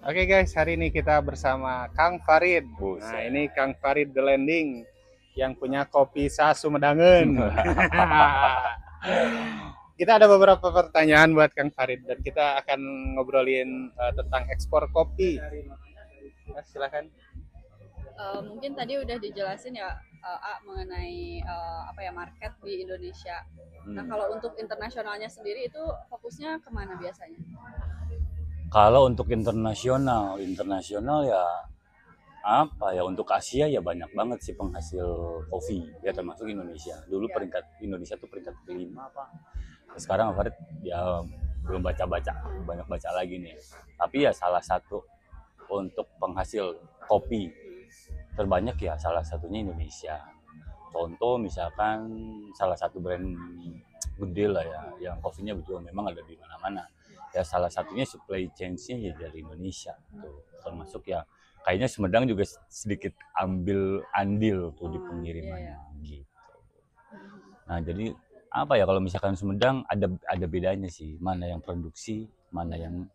Oke guys, hari ini kita bersama Kang Farid. Nah, Buset. ini Kang Farid The Landing yang punya kopi Sa Sumedangkeun. Kita ada beberapa pertanyaan buat Kang Farid dan kita akan ngobrolin tentang ekspor kopi. Mas, silakan. Mungkin tadi udah dijelasin ya mengenai apa ya market di Indonesia. Nah, Hmm. kalau untuk internasionalnya sendiri itu fokusnya kemana biasanya? Kalau untuk internasional ya apa ya, untuk Asia ya banyak banget sih penghasil kopi ya, termasuk Indonesia. Dulu Ya. peringkat Indonesia tuh peringkat kelima apa. Sekarang Farid ya belum baca-baca, banyak baca lagi nih. Tapi ya salah satu untuk penghasil kopi terbanyak ya salah satunya Indonesia. Contoh misalkan salah satu brand gede lah ya, yang kopinya betul memang ada di mana-mana. Ya salah satunya supply chain-nya ya dari Indonesia tuh. Termasuk ya kayaknya Sumedang juga sedikit ambil andil tuh di Iya ya. pengirimannya gitu. Nah, jadi apa ya, kalau misalkan Sumedang ada bedanya sih, mana yang produksi, mana yang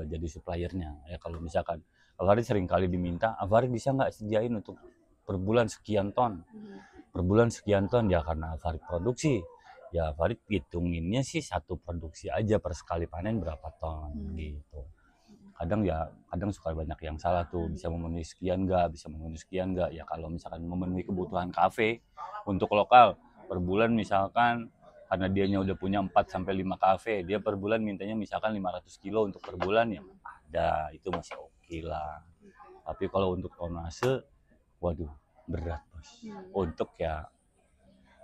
jadi suppliernya. Ya kalau misalkan Alvarid sering kali diminta, Alvarid bisa nggak sediain untuk per bulan sekian ton, per bulan sekian ton, ya karena Alvarid produksi. Ya Alvarid hitunginnya sih satu produksi aja per sekali panen berapa ton gitu. Kadang suka banyak yang salah tuh, bisa memenuhi sekian nggak, bisa memenuhi sekian nggak. Ya kalau misalkan memenuhi kebutuhan kafe untuk lokal per bulan misalkan, karena dianya udah punya 4 sampai 5 kafe, dia per bulan mintanya misalkan 500 kilo untuk per bulan, ya ada, itu masih oke lah. Tapi kalau untuk tonase, waduh, berat bos. Untuk ya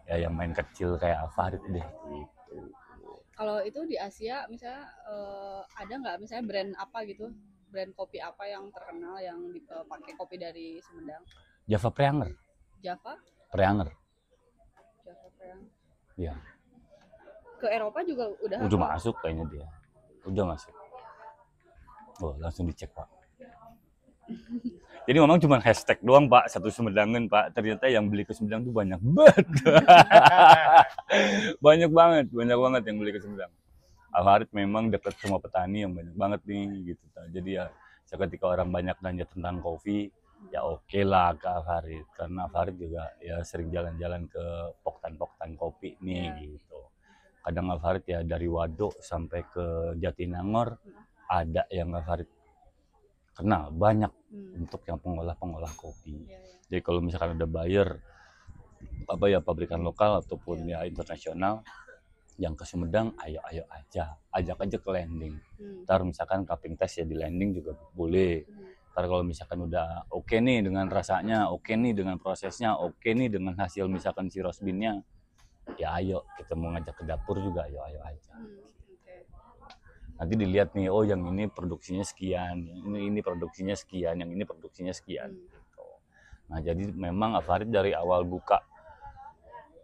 yang main kecil kayak Farid deh gitu. Kalau itu di Asia misalnya ada nggak misalnya brand apa gitu, brand kopi apa yang terkenal yang pakai kopi dari Sumedang? Java Preanger, Java, Preanger, Java yang ya ke Eropa juga udah udah apa? masuk kayaknya dia, udah masuk. Oh, langsung dicek pak. Jadi memang cuma hashtag doang pak, satu Sumedangan pak. Ternyata yang beli ke Sumedang tuh banyak banget. banyak banget yang beli ke Sumedang. Alvarit memang dekat sama petani yang banyak banget nih gitu. Jadi ya ketika orang banyak nanya tentang kopi, ya oke lah ke Alvarit. Karena Alvarit juga ya sering jalan-jalan ke poktan-poktan kopi nih gitu. Kadang Alvarit ya dari Waduk sampai ke Jatinangor ada yang Alvarit kenal banyak untuk yang pengolah kopi. Iya, iya. Jadi kalau misalkan ada buyer apa ya, pabrikan lokal ataupun ya internasional yang ke Sumedang, ayo aja, ajak aja ke landing. Ntar misalkan cupping test ya di landing juga boleh. Ntar kalau misalkan udah oke nih dengan rasanya, oke nih dengan prosesnya, oke nih dengan hasil misalkan si rosbinnya, ya ayo kita mau ngajak ke dapur juga, ayo aja. Oke. Nanti dilihat nih, oh yang ini produksinya sekian, ini produksinya sekian, yang ini produksinya sekian gitu. Nah jadi memang Farid dari awal buka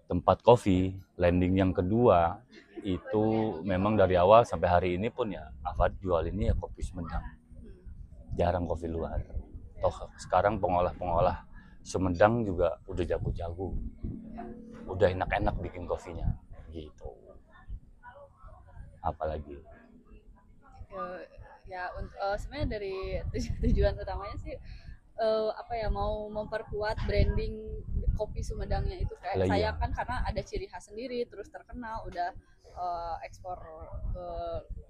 tempat kopi landing yang kedua itu memang dari awal sampai hari ini pun ya Farid jual ini ya kopi Sumedang, jarang kopi luar. Toh sekarang pengolah Sumedang juga udah jago-jago, udah enak-enak bikin kopinya gitu. Apalagi Eh, ya sebenarnya dari tujuan utamanya sih apa ya mau memperkuat branding kopi Sumedangnya itu, kayak lah saya iya. kan karena ada ciri khas sendiri terus terkenal udah ekspor ke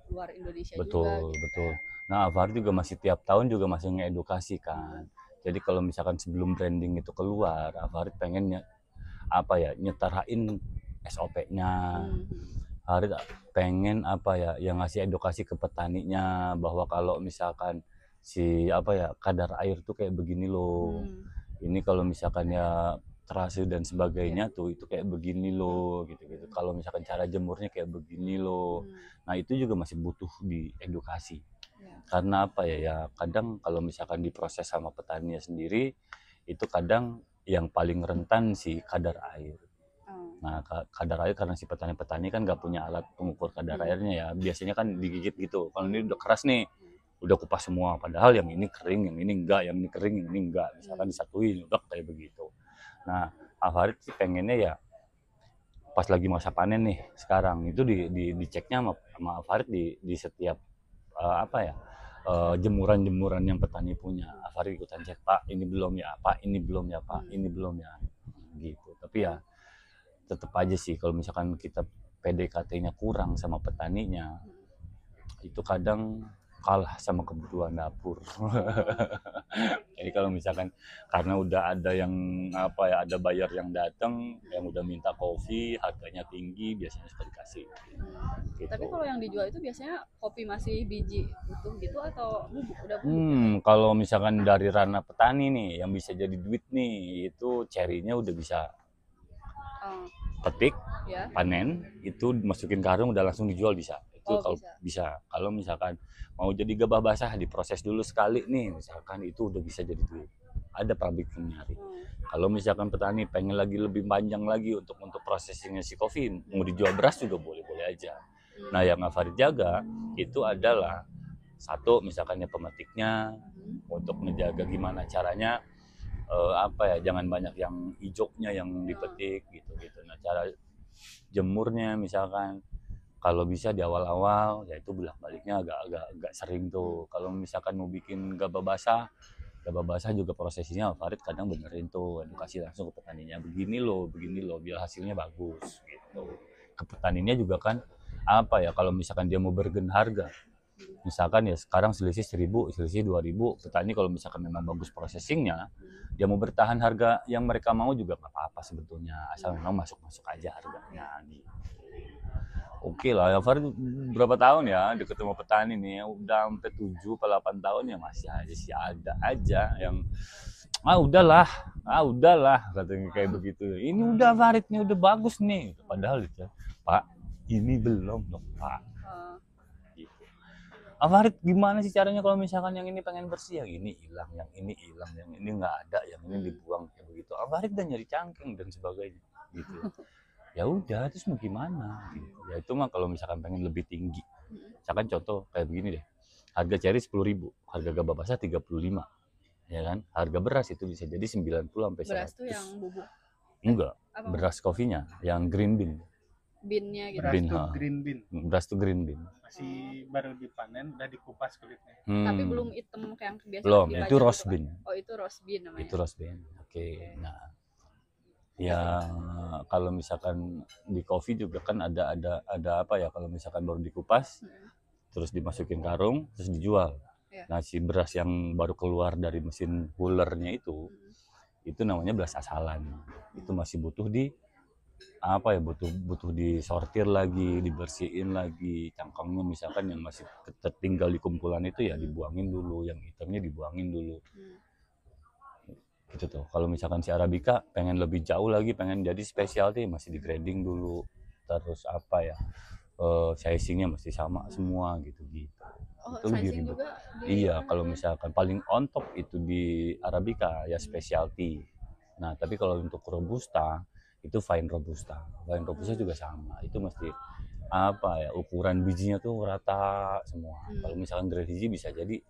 luar Indonesia juga Betul, gitu betul. kan. Nah, Alfahri juga masih tiap tahun juga masih ngedukasi kan. Jadi kalau misalkan sebelum branding itu keluar, Alfahri pengen apa ya, nyetarain SOP-nya. Alfahri pengen apa ya, yang ngasih edukasi ke petaninya bahwa kalau misalkan si apa ya, kadar air tuh kayak begini loh. Ini kalau misalkan ya terasi dan sebagainya tuh itu kayak begini loh gitu-gitu. Kalau misalkan cara jemurnya kayak begini loh. Nah, itu juga masih butuh diedukasi. Karena apa ya, ya kadang kalau misalkan diproses sama petaninya sendiri, itu kadang yang paling rentan sih kadar air. Nah, kadar air karena si petani-petani kan nggak punya alat pengukur kadar airnya ya. Biasanya kan digigit gitu. Kalau ini udah keras nih, udah kupas semua. Padahal yang ini kering, yang ini enggak, yang ini kering, yang ini enggak. Misalkan disatuin, udah kayak begitu. Nah, Alvarit sih pengennya ya pas lagi masa panen nih sekarang itu diceknya sama Alvarit di setiap apa ya, jemuran-jemuran yang petani punya. Farid ikutan cek, Pak ini belum ya, Pak ini belum ya, Pak ini belum ya, gitu. Tapi ya tetap aja sih kalau misalkan kita PDKT-nya kurang sama petaninya, itu kadang kalah sama kebutuhan dapur. Jadi kalau misalkan karena udah ada yang ada bayar yang datang yang udah minta kopi harganya tinggi, biasanya suka dikasih. Gitu. Tapi kalau yang dijual itu biasanya kopi masih biji utuh gitu atau bubuk? Udah bubuk? Kalau misalkan dari ranah petani nih yang bisa jadi duit nih, itu cerinya udah bisa petik, ya. Panen, itu masukin karung udah langsung dijual bisa. Itu kalau bisa. Kalau misalkan mau jadi gabah basah diproses dulu sekali nih, misalkan itu udah bisa jadi duit. Ada pabrik yang nyari. Kalau misalkan petani pengen lagi lebih panjang lagi untuk prosesingnya si kopi, mau dijual beras juga boleh-boleh aja. Nah, yang Farid jaga itu adalah satu, misalkannya pemetiknya, untuk menjaga gimana caranya jangan banyak yang hijaunya yang dipetik gitu. Nah, cara jemurnya misalkan kalau bisa di awal-awal ya itu bolak-baliknya agak sering tuh. Kalau misalkan mau bikin gabah basah juga prosesnya Farid kadang benerin tuh, edukasi langsung ke petaninya, begini loh biar hasilnya bagus gitu. Ke petaninya juga kan kalau misalkan dia mau bergen harga, misalkan ya sekarang selisih 1.000, selisih 2.000, petani kalau misalkan memang bagus processingnya, dia mau bertahan harga yang mereka mau juga nggak apa-apa sebetulnya, asal memang masuk aja harganya gitu. Oke lah, ya Farid berapa tahun ya deket sama petani nih, udah sampai 7-8 tahun ya masih ada aja yang udahlah katanya kayak begitu. Ini udah Farid nih udah bagus nih, padahal itu Pak ini belum dong Pak. Farid gimana sih caranya kalau misalkan yang ini pengen bersih, yang ini hilang, yang ini nggak ada, yang ini dibuang kayak begitu. Farid udah nyari cangkeng dan sebagainya gitu. Ya udah, terus mau gimana gitu. Ya itu mah kalau misalkan pengen lebih tinggi. Misalkan contoh kayak begini deh. Harga ceri 10.000, harga gabah basah 35. Ya kan? Harga beras itu bisa jadi 90 sampai 100. Beras tuh yang bubuk? Enggak, beras kopinya yang green bean. Bean-nya gitu. Beras tuh green bean. Masih baru dipanen, udah dikupas kulitnya. Tapi belum hitam kayak yang biasa. Belum, itu roast bean. Oh, itu roast bean namanya. Itu roast bean. Oke. Nah, ya kalau misalkan di kopi juga kan ada kalau misalkan baru dikupas, terus dimasukin karung, terus dijual. Nah, si beras yang baru keluar dari mesin coolernya itu namanya beras asalan. Itu masih butuh butuh disortir lagi, dibersihin lagi cangkangnya, misalkan yang masih tertinggal di kumpulan itu ya dibuangin dulu, yang hitamnya dibuangin dulu. Gitu tuh. Kalau misalkan si Arabica pengen lebih jauh lagi, pengen jadi specialty, masih di grading dulu, terus sizingnya masih sama semua gitu. Oh, itu lebih ribet. Iya, kalau misalkan paling on top itu di Arabica ya specialty. Nah, tapi kalau untuk Robusta itu fine Robusta juga sama, itu mesti ukuran bijinya tuh rata semua. Kalau misalkan grade hiji bisa jadi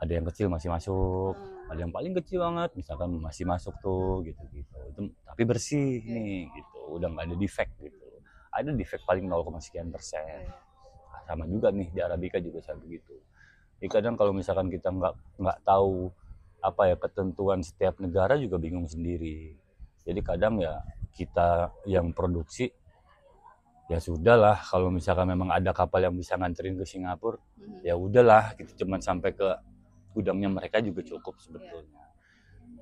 ada yang kecil masih masuk, ada yang paling kecil banget misalkan masih masuk tuh gitu. Itu tapi bersih nih gitu, udah nggak ada defect gitu. Ada defect paling 0,sekian %. Sama juga nih di Arabica juga saya begitu. Jadi kadang kalau misalkan kita nggak tahu ketentuan setiap negara juga bingung sendiri. Jadi kadang ya kita yang produksi ya sudahlah, kalau misalkan memang ada kapal yang bisa nganterin ke Singapura, ya udahlah, kita cuma sampai ke gudangnya mereka juga cukup sebetulnya.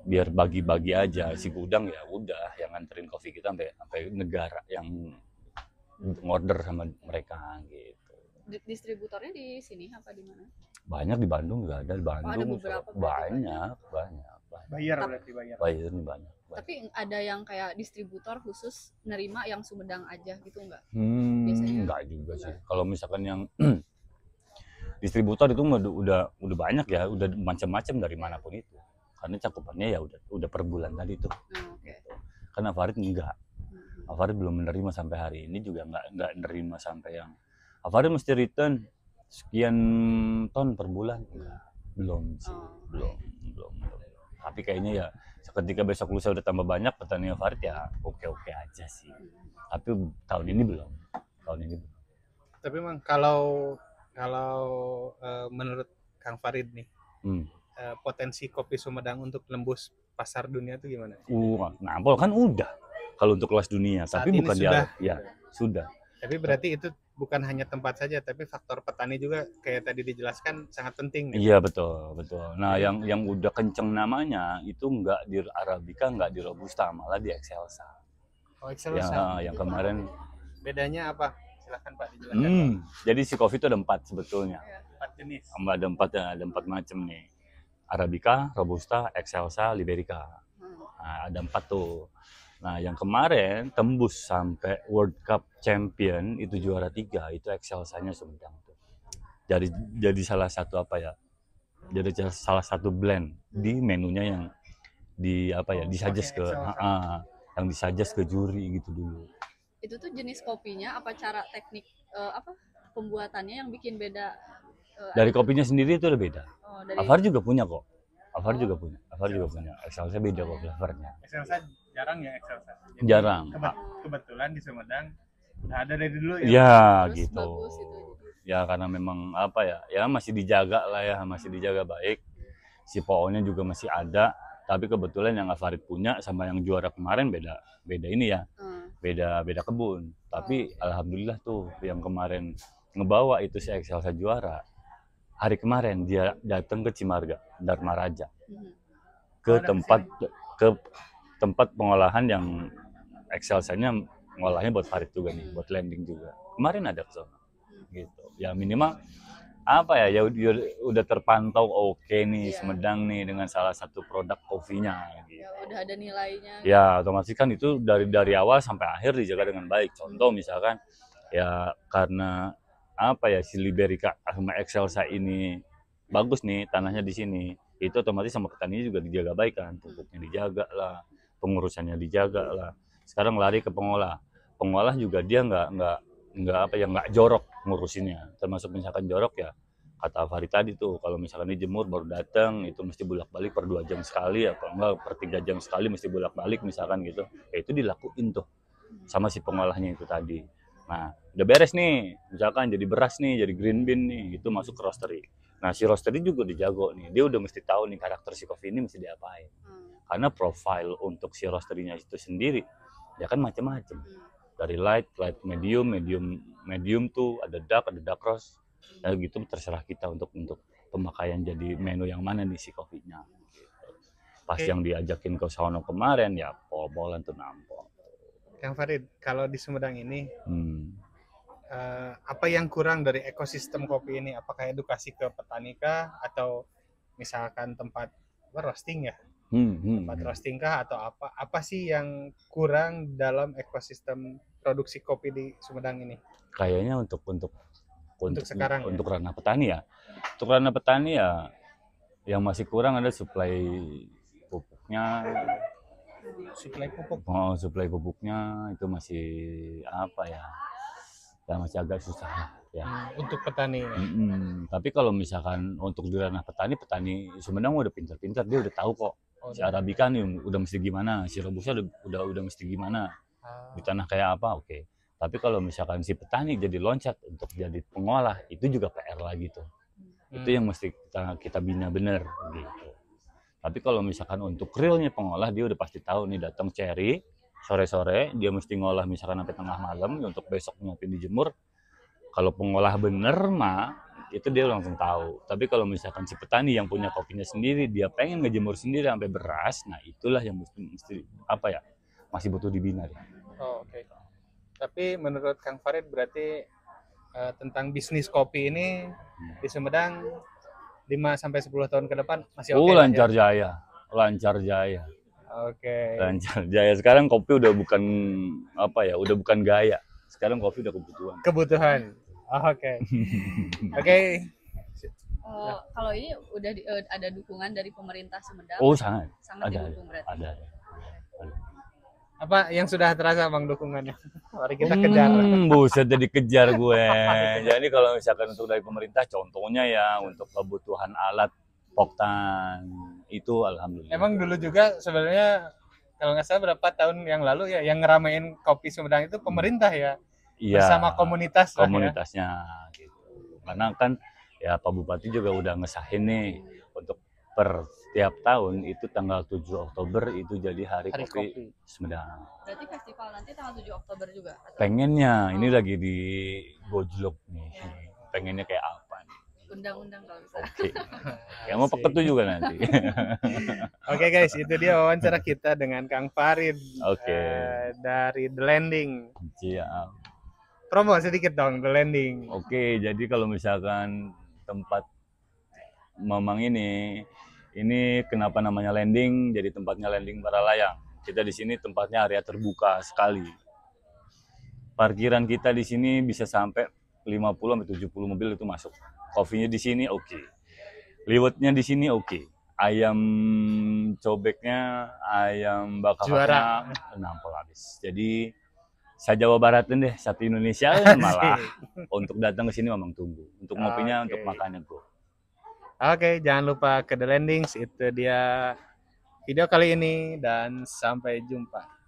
Biar bagi-bagi aja si gudang, ya udah yang nganterin kopi kita sampai negara yang ngorder sama mereka gitu. Distributornya di sini apa di mana? Banyak di Bandung juga ada, di Bandung. Ada beberapa banyak. Bayar nih banyak. Tapi ada yang kayak distributor khusus nerima yang Sumedang aja gitu nggak? Biasanya nggak juga sih. Kalau misalkan yang distributor itu udah banyak ya, udah macam-macam dari manapun itu. Karena cakupannya ya udah per bulan tadi tuh. Gitu. Karena Farid enggak. Farid belum menerima sampai hari ini juga nggak menerima sampai yang Farid mesti return sekian ton per bulan. Belum sih, belum. Tapi kayaknya ya ketika besok lusa udah tambah banyak petani Farid ya oke aja sih. Tapi tahun ini belum. Tapi memang kalau menurut Kang Farid nih, Hmm. potensi kopi Sumedang untuk nembus pasar dunia itu gimana? Nampol kan udah kalau untuk kelas dunia, Saat tapi ini bukan sudah, di ya sudah. tapi berarti itu bukan hanya tempat saja, tapi faktor petani juga kayak tadi dijelaskan sangat penting gitu. Iya betul betul. Nah Iya. yang udah kenceng namanya itu nggak di Arabica, nggak di Robusta, malah di Excelsa. Oh, Excelsa. Yang kemarin. Bedanya apa? Silakan Pak dijelaskan. Jadi si kopi itu ada 4 sebetulnya. 4 jenis. Ada 4 macam nih. Arabica, Robusta, Excelsa, Liberica. Nah, ada 4 tuh. Nah, yang kemarin tembus sampai World Cup Champion itu juara 3 itu Excelsanya Sumedang tuh. Jadi salah satu apa ya? Jadi salah satu blend di menunya yang disuggest ke yang disuggest ke juri gitu dulu. Itu tuh jenis kopinya apa cara teknik pembuatannya yang bikin beda? Dari kopinya sendiri itu udah beda. Avar juga punya kok. Avar juga punya. Excelsa beda kok flavornya. Excelsa jarang ya Excelsa. Jadi Jarang. Kebetulan di Sumedang udah ada dari dulu ya. Ya Terus gitu. bagus itu. Ya karena memang apa ya masih dijaga lah ya, masih dijaga baik. Si pohonnya juga masih ada. Tapi kebetulan yang Farid punya sama yang juara kemarin beda ini ya. Beda kebun. Tapi alhamdulillah tuh yang kemarin ngebawa itu si Excelsa juara. Hari kemarin dia datang ke Cimarga, Dharma Raja. Ke tempat pengolahan yang Excelsanya ngolahnya buat Farid juga nih, buat landing juga. Kemarin ada ke sana. Gitu. Ya minimal apa ya udah terpantau oke nih Sumedang nih dengan salah satu produk kopinya gitu. Ya udah ada nilainya. Ya otomatis kan itu dari awal sampai akhir dijaga dengan baik. Contoh misalkan ya karena apa ya si Liberica sama Excelsa ini bagus nih tanahnya di sini, itu otomatis sama petani juga dijaga baik kan, pupuknya dijaga lah, pengurusannya dijaga lah. Sekarang lari ke pengolah juga dia nggak jorok ngurusinnya, termasuk misalkan jorok ya kata Farid tadi tuh kalau misalkan dijemur baru datang itu mesti bolak-balik per 2 jam sekali apa enggak per 3 jam sekali mesti bolak-balik misalkan gitu, ya itu dilakuin tuh sama si pengolahnya itu tadi. Nah, udah beres nih, misalkan jadi beras nih, jadi green bean nih, itu masuk ke roastery. Nah, si roastery juga dijago nih, dia udah mesti tahu nih karakter si kopi ini mesti diapain. Karena profile untuk si roastery-nya itu sendiri, ya kan macam-macam. Dari light, medium tuh ada dark roast. Ya gitu terserah kita untuk pemakaian jadi menu yang mana nih si kopinya. Pas yang diajakin ke sono kemarin ya pol-polan tuh nampol. Kang Farid, kalau di Sumedang ini apa yang kurang dari ekosistem kopi ini? Apakah edukasi ke petani kah atau misalkan tempat roasting ya? Tempat roasting kah atau apa? Apa sih yang kurang dalam ekosistem produksi kopi di Sumedang ini? Kayaknya untuk sekarang untuk ranah petani ya. Untuk ranah petani ya yang masih kurang ada suplai pupuknya. Suplai pupuknya itu masih apa ya? Ya masih agak susah ya. Untuk petani. Tapi kalau misalkan untuk di ranah petani Sumedang udah pintar-pintar, dia udah tahu kok. Si Arabica nih udah mesti gimana, si Robusta udah mesti gimana. Di tanah kayak apa, oke. Tapi kalau misalkan si petani jadi loncat untuk jadi pengolah, itu juga PR lagi tuh. Itu yang mesti kita bina bener gitu. Tapi kalau misalkan untuk realnya pengolah, dia udah pasti tahu nih datang cherry sore-sore, dia mesti ngolah misalkan sampai tengah malam untuk besok ngopi dijemur. Kalau pengolah bener mah itu dia langsung tahu. Tapi kalau misalkan si petani yang punya kopinya sendiri, dia pengen ngejemur sendiri sampai beras, nah itulah yang mesti apa ya masih butuh dibina deh. Oh, oke. Tapi menurut Kang Farid berarti tentang bisnis kopi ini di Sumedang 5-10 tahun ke depan masih oke. Lancar jaya. Oke. Lancar jaya. Sekarang kopi udah bukan apa ya, udah bukan gaya. Sekarang kopi udah kebutuhan. Oke. Oke. Kalau ini udah ada dukungan dari pemerintah Sumedang? Sangat didukung berarti. Ada. Apa yang sudah terasa Bang dukungannya? Mari kita kejar. Buset jadi kejar gue. Jadi kalau misalkan untuk dari pemerintah contohnya ya untuk kebutuhan alat poktan itu alhamdulillah. Emang dulu juga sebenarnya kalau nggak salah berapa tahun yang lalu ya yang ngeramein kopi Sumedang itu pemerintah ya. Iya. Bersama komunitasnya gitu. Karena kan Ya Pak Bupati juga udah ngesahin nih untuk per tiap tahun itu tanggal 7 Oktober itu jadi hari kopi Sumedang. Berarti festival nanti tanggal 7 Oktober juga? Atau? Pengennya, ini lagi di gojlok nih. Pengennya kayak apa nih? Undang-undang kalau bisa. Oke. Yang mau peketu juga nanti. Oke guys, itu dia wawancara kita dengan Kang Farid. Oke. Dari The Landing. Siap. Promo sedikit dong The Landing. Oke, jadi kalau misalkan tempat Mamang ini kenapa namanya landing? Jadi tempatnya landing para layang. Kita di sini tempatnya area terbuka sekali. Parkiran kita di sini bisa sampai 50 sampai 70 mobil itu masuk. Kopinya di sini oke. Liwetnya di sini oke. Ayam cobeknya, ayam bakarnya nampol habis. Jadi Jawa Baratin deh, satu Indonesia malah untuk datang ke sini memang tunggu. Untuk ngopinya, untuk makannya bro. Oke, jangan lupa ke The Landings, itu dia video kali ini dan sampai jumpa.